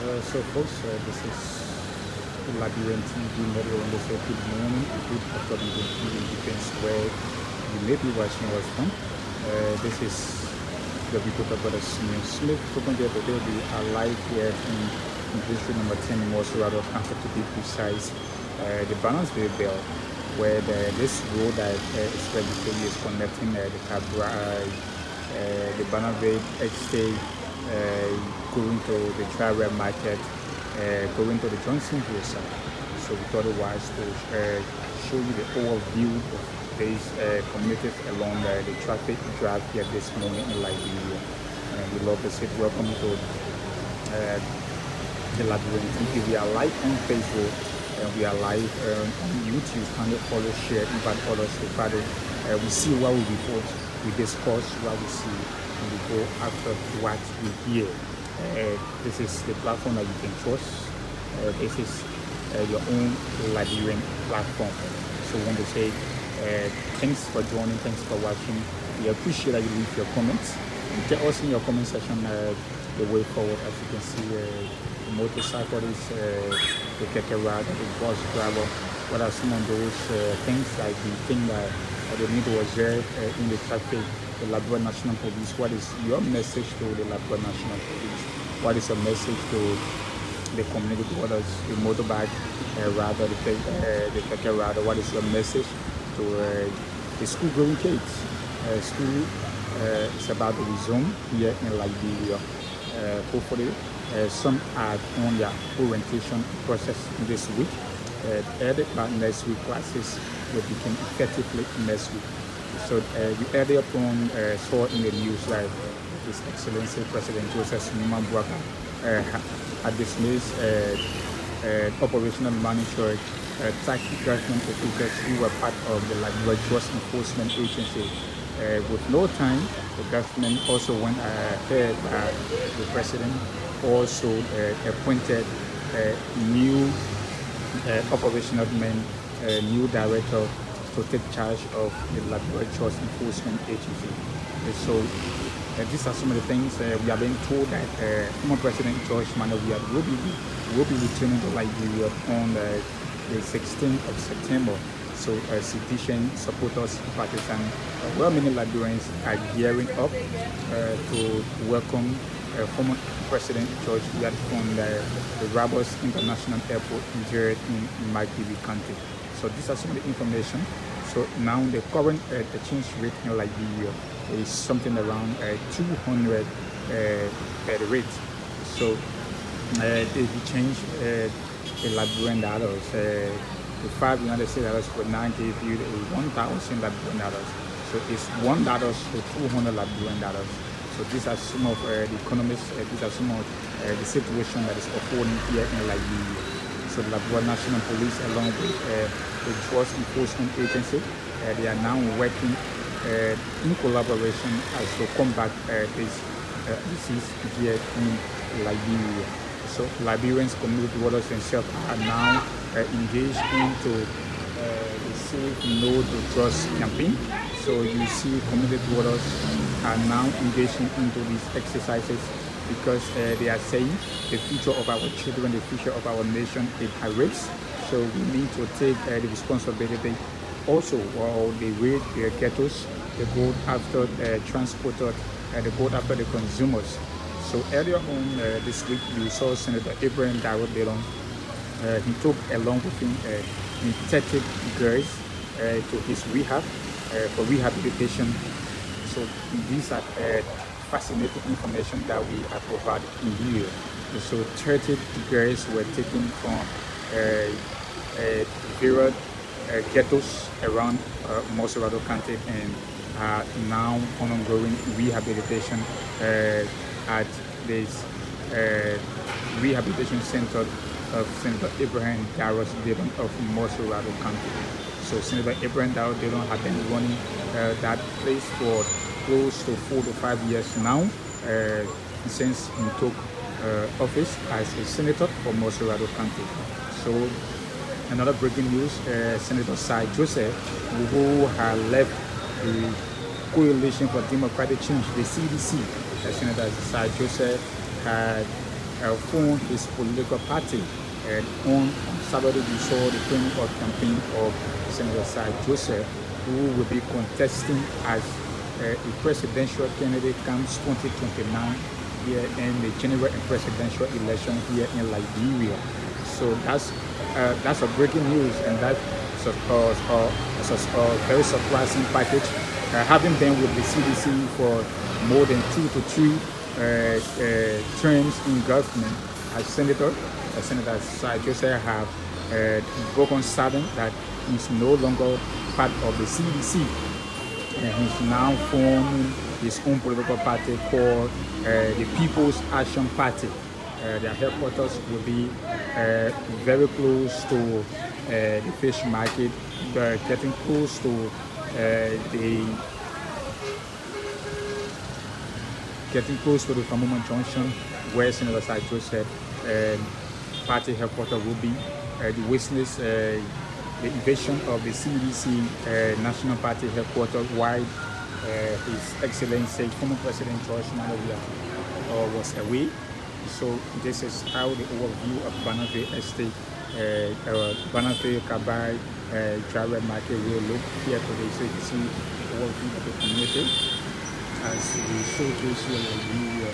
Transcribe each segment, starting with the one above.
So folks, this is Liberian TV model on the say good morning, good afternoon, good evening, depends where you may be watching us from. This is the reporter brother Simeon Smith. Talking here today, we are live here in district number 10 in Monrovia, Kansas to be precise. The Balanceville Bell, where this road that is registered is connecting the Cabra, the Balanceville Estate, going to the Travel Market, going to the Johnson Hill side. So we thought it wise to show you the overview of these communities along the traffic drive here this morning in Liberia. And we love to say welcome to the Liberian TV. We are live on Facebook and we are live on YouTube. Kindly follow, share, invite others to follow. We see what we report, we discuss what we see, and we go after what we hear. This is the platform that you can trust. This is your own Liberian platform. So I want to say thanks for joining, thanks for watching. We appreciate that you leave your comments. Tell us in your comment section the way forward. As you can see, the motorcyclists, the keke rider, the bus driver. What are some of those things that you think that they need to observe in the traffic? The Liberia National Police, what is your message to the Liberia National Police? What is your message to the community brothers, the motorbike rider, the keke rider? What is your message to the school-going kids? School is about to resume here in Liberia. Hopefully, some are on their orientation process this week. By next week, classes will begin effectively next week. So we earlier on saw in the news that His Excellency President Joseph Mumabwaka had dismissed operational manager taxi government officials who were part of the Liberia Trust Enforcement Agency. With no time, the government also went ahead. The president also appointed new operational men, new director to take charge of the Liberia Trust Enforcement Agency. So these are some of the things we are being told that former President George Monrovia will be returning to Liberia on the 16th of September. So citizen supporters, partisans, many Liberians are gearing up to welcome former President George Weah from the Rabos International Airport here in Magdibi County. So these are some of the information. So now the current exchange rate in Liberia is something around 200 per rate. So if you change the Liberian dollars, the 5 United States dollars will now give you 1,000 Liberian dollars. So it's $1 to 200 Liberian dollars. So these are some of the economists, these are some of the situation that is unfolding here in Liberia. So the Liberia National Police, along with the Trust Enforcement Agency, they are now working in collaboration as to combat this disease here in Liberia. So Liberians, community waters themselves are now engaged into the Safe No to Trust campaign. So you see community waters are now engaging into these exercises because they are saying the future of our children, the future of our nation is at risk. So we need to take the responsibility. Also, while they raid their ghettos, they go after the transporters, they go after the consumers. So earlier on this week, we saw Senator Abraham Darrell Dillon. He took along with him 30 girls to his rehab for rehabilitation. So these are fascinating information that we have provided in here. So 30 girls were taken from various ghettos around Monrovia County and are now ongoing rehabilitation at this rehabilitation center of Senator Abraham Darrell Dillon of Monrovia County. So Senator Abraham Darrell Dillon has been running that place for close to 4 to 5 years now since he took office as a senator for Monrovia County. So another breaking news, Senator Cy Joseph, who had left the Coalition for Democratic Change, the CDC, Senator Cy Joseph had formed his political party. And on Saturday, we saw the training of campaign of Senator Sir Joseph, who will be contesting as a presidential candidate comes 2029 here in the general and presidential election here in Liberia. So that's a breaking news, and that's a very surprising package. Having been with the CDC for more than 2 to 3 terms in government as senator, Senator Sir Joseph have broken silence that he's no longer part of the CDC. And he's now forming his own political party called the People's Action Party. Their headquarters will be very close to the fish market, getting close to the Famuma Junction, where Senator Sir Joseph party headquarters will be. The witness the invasion of the CDC National Party headquarters while His Excellency, former President George Monrovia was away. So this is how the overview of Monrovia Estate, Monrovia Kabai Driver Market will look here today. So you can see the overview of the community as we showcase here in Liberia.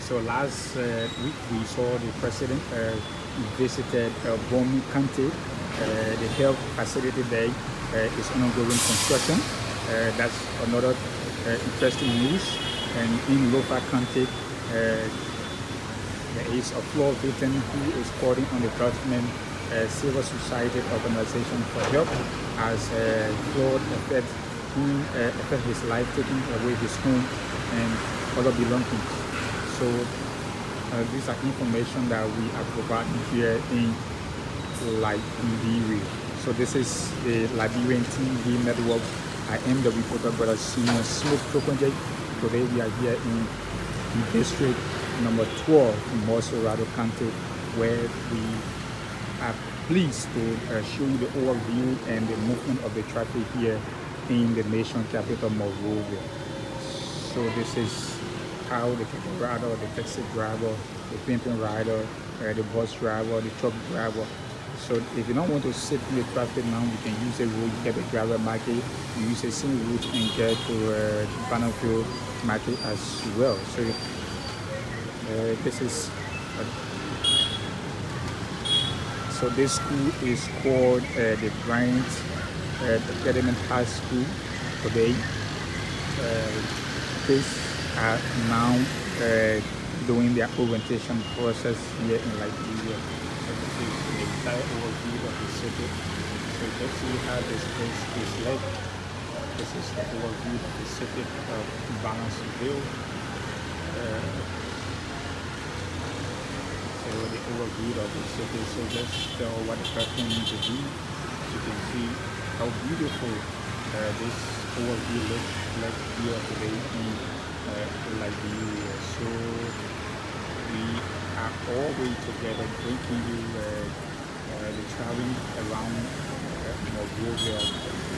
So last week we saw the president visited Bomi County. The health facility there is undergoing construction. That's another interesting news. And in Lofa County, there is a floor victim who is calling on the government civil society organization for help as flood affect his life, taking away his home and other belongings. So these are information that we are providing here in Liberia. So this is the Liberian TV network. I am the reporter, Brother Senior Smith Tokonje. Today we are here in district number 12 in Monrovia County, where we are pleased to show you the overview and the movement of the traffic here in the nation capital, Monrovia. So this is how the rider, the taxi driver, the pimping rider, the bus driver, the truck driver. So if you don't want to sit in the traffic now, you can use a road, you get the driver market, you use the same route and get to Bannerfield market as well. So this is so this school is called the Bryant Academy High School today. Kids are now doing their orientation process here in Liberia. So this is the entire overview of the city. So let's see how this place is like. This is the overview of the city of Balanceville. So the overview of the city. So let's tell what the person needs to do. You can see how beautiful this overview looks like here today in Liberia. So we are all way together bringing you the traveling around Monrovia,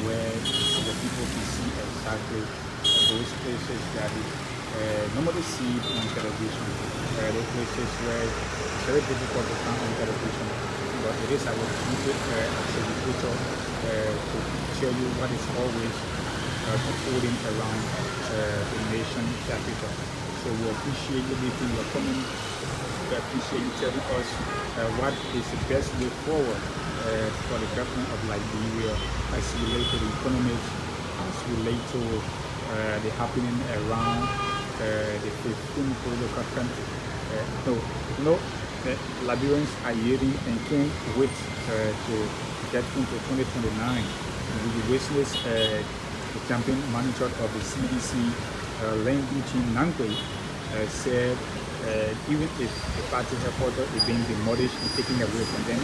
where the people can see exactly those places that normally see on television. Those places where it's very difficult to find on television, but it is our duty as a reporter to tell you what is always unfolding around the nation capital. So we appreciate you making your comment. We appreciate you telling us what is the best way forward for the government of Liberia as related to the economy, as related to the happening around the 15 political country. Liberians are yielding and can't wait to get into 2029. We witness the campaign manager of the CDC, Lenguchi Nangwe, said even if the party headquarters is being demolished and taken away from them,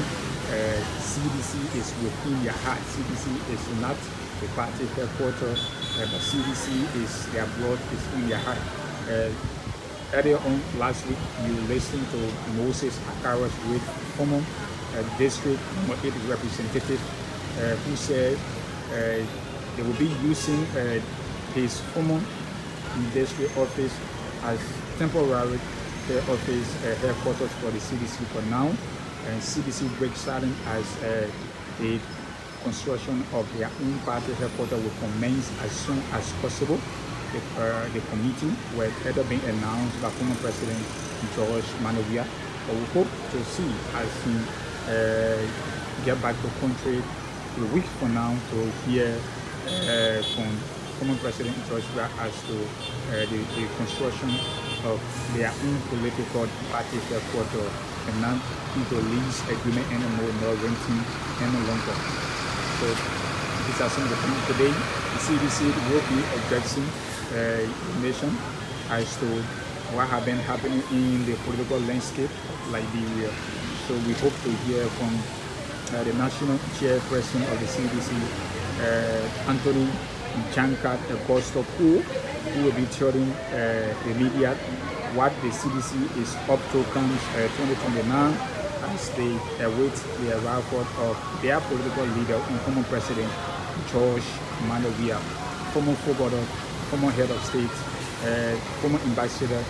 CDC is within your heart. CDC is not the party headquarters, but CDC is their blood, is in your heart. Earlier on last week, you listened to Moses Akara's former district number 8 representative, who said they will be using his former district office as temporary head office headquarters for the CDC for now. And CDC breaks silent as the construction of their own party headquarters will commence as soon as possible. The committee were either being announced by former President George Monrovia, but we hope to see as he get back to the country a week from now to hear from former President George as to the construction of their own political party headquarters and not into lease agreement anymore, nor renting any longer. So these are some of the things today. The CDC will be addressing the nation as to what has been happening in the political landscape of Liberia. So we hope to hear from the national chairperson of the CDC, Anthony Jankat Agosto, who will be telling the media what the CDC is up to comes 2029 as they await the arrival of their political leader and former President George Monrovia, former footballer, former head of state, former ambassador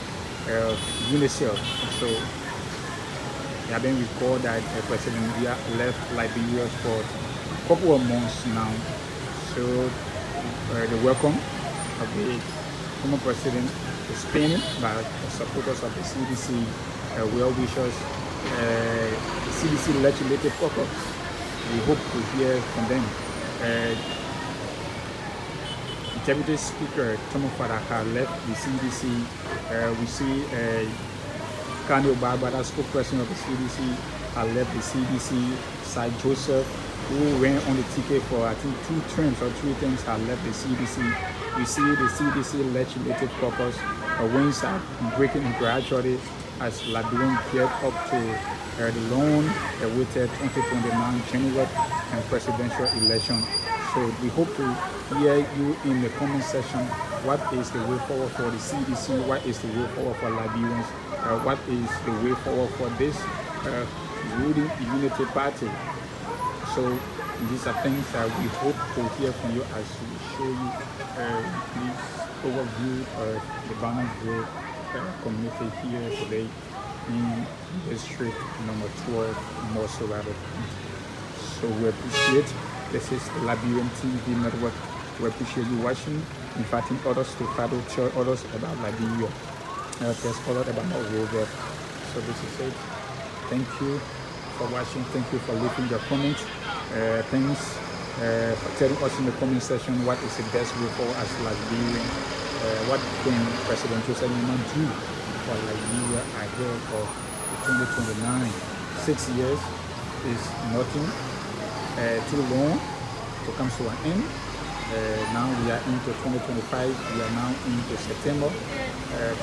of UNICEF. So it has been recorded that President Monrovia left Liberia for a couple of months now. So the welcome of the former president is painted by the supporters of the CDC, well-wishers, the CDC legislative caucus. We hope to hear from them. Deputy Speaker Tomo Faraka left the CDC. We see Kanye Barbara, spokesperson of the CDC, left the CDC. Sai Joseph, who ran on the ticket for I think 2 terms or 3 terms, have left the CDC. We see the CDC legislative caucus wings are breaking gradually as Liberians get up to the long-awaited 2029 general and presidential election. So we hope to hear you in the comment section. What is the way forward for the CDC? What is the way forward for Liberians? What is the way forward for this ruling Unity Party? So these are things that we hope to hear from you as we show you this overview of the Barnesville community here today in district number 12, Monrovia. So we appreciate. This is the Liberian TV network. We appreciate you watching, inviting others to follow, tell others about Liberia, tell others about Monrovia. So this is it. Thank you for watching. Thank you for leaving your comments. Thanks for telling us in the comment section what is the best way for us Liberian. What can President Joseph do for Liberia ahead of 2029? 6 years is nothing. Too long to come to an end. Now we are into 2025. We are now into September.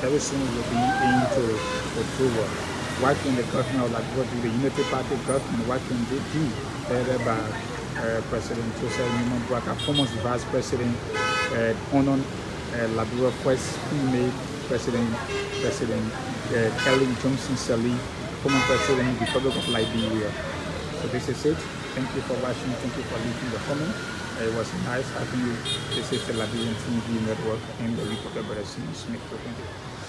Very soon we'll be into October. What can the government of Liberia do? The Unity Party government, what can they do? Headed by President Joseph Boakai, former Vice President, honored Liberia first female President Kelly Johnson Sally, former President of the Republic of Liberia. So this is it. Thank you for watching. Thank you for leaving the comment. It was nice having you. This is the Liberian TV network and the Republic of Smith. Thank you.